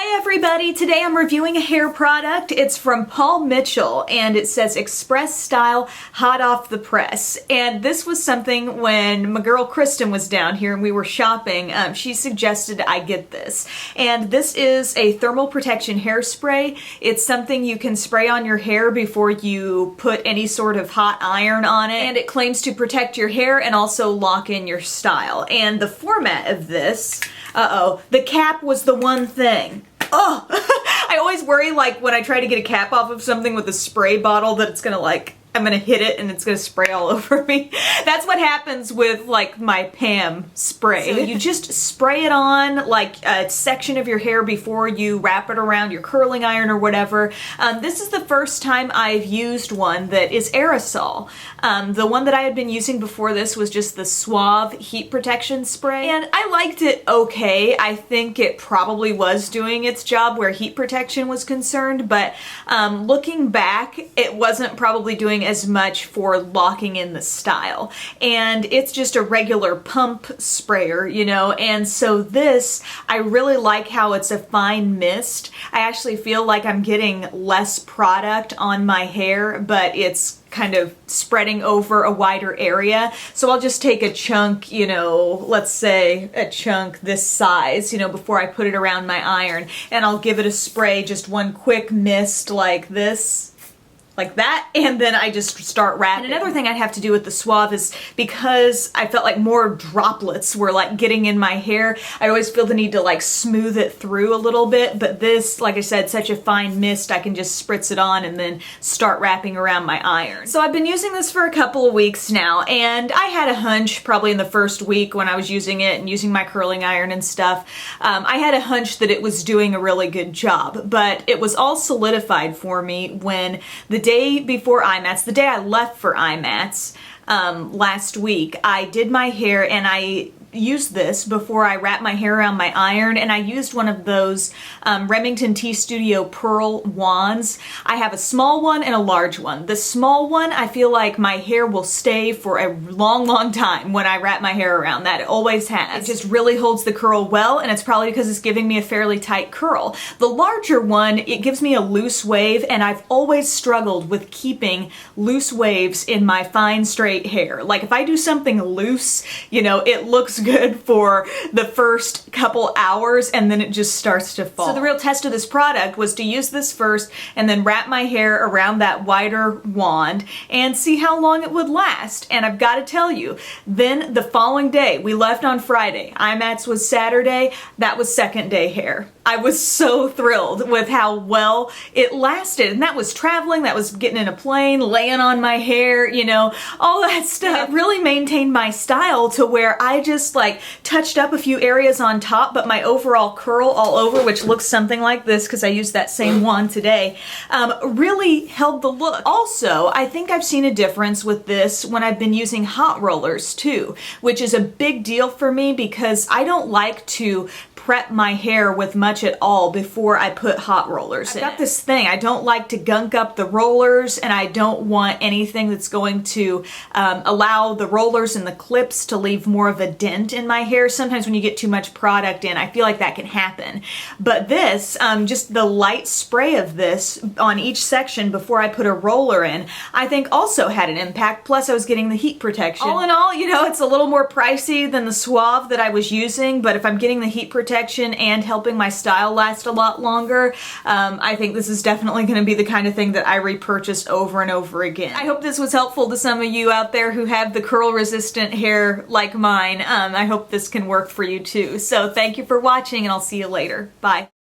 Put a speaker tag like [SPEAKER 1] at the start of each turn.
[SPEAKER 1] Hi everybody, today I'm reviewing a hair product. It's from Paul Mitchell and it says Express Style Hot Off the Press. And this was something when my girl Kristin was down here and we were shopping, she suggested I get this. And this is a thermal protection hairspray. It's something you can spray on your hair before you put any sort of hot iron on it. And it claims to protect your hair and also lock in your style. And the format of this, the cap was the one thing. Oh, I always worry like when I try to get a cap off of something with a spray bottle that it's gonna I'm gonna hit it and it's gonna spray all over me. That's what happens with like my Pam spray. So you just spray it on like a section of your hair before you wrap it around your curling iron or whatever. This is the first time I've used one that is aerosol. The one that I had been using before this was just the Suave heat protection spray and I liked it okay. I think it probably was doing its job where heat protection was concerned, but looking back, it wasn't probably doing as much for locking in the style. And it's just a regular pump sprayer, you know, and so this, I really like how it's a fine mist. I actually feel like I'm getting less product on my hair, but it's kind of spreading over a wider area. So I'll just take a chunk, you know, let's say a chunk this size, you know, before I put it around my iron, and I'll give it a spray, just one quick mist like this. Like that, and then I just start wrapping. And another thing I'd have to do with the Suave is because I felt like more droplets were like getting in my hair, I always feel the need to like smooth it through a little bit, but this, like I said, such a fine mist, I can just spritz it on and then start wrapping around my iron. So I've been using this for a couple of weeks now, and I had a hunch probably in the first week when I was using it and using my curling iron and stuff, I had a hunch that it was doing a really good job, but it was all solidified for me when the day before IMATS, the day I left for IMATS last week, I did my hair and I used this before I wrapped my hair around my iron, and I used one of those Remington Tea Studio Pearl wands. I have a small one and a large one. The small one, I feel like my hair will stay for a long time when I wrap my hair around that. It always has. It just really holds the curl well, and it's probably because it's giving me a fairly tight curl. The larger one, it gives me a loose wave, and I've always struggled with keeping loose waves in my fine straight hair. Like if I do something loose, you know, it looks good for the first couple hours and then it just starts to fall. So the real test of this product was to use this first and then wrap my hair around that wider wand and see how long it would last. And I've got to tell you, then the following day, we left on Friday, IMATS was Saturday, that was second day hair. I was so thrilled with how well it lasted, and that was traveling, that was getting in a plane, laying on my hair, you know, all that stuff. It really maintained my style to where I just like touched up a few areas on top, but my overall curl all over, which looks something like this because I used that same wand today, really held the look. Also, I think I've seen a difference with this when I've been using hot rollers too, which is a big deal for me because I don't like to prep my hair with much at all before I put hot rollers in. I've got this thing, I don't like to gunk up the rollers, and I don't want anything that's going to allow the rollers and the clips to leave more of a dent in my hair. Sometimes when you get too much product in, I feel like that can happen. But this, just the light spray of this on each section before I put a roller in, I think also had an impact, plus I was getting the heat protection. All in all, you know, it's a little more pricey than the Suave that I was using, but if I'm getting the heat protection and helping my style last a lot longer, I think this is definitely going to be the kind of thing that I repurchase over and over again. I hope this was helpful to some of you out there who have the curl resistant hair like mine. I hope this can work for you too. So thank you for watching, and I'll see you later. Bye.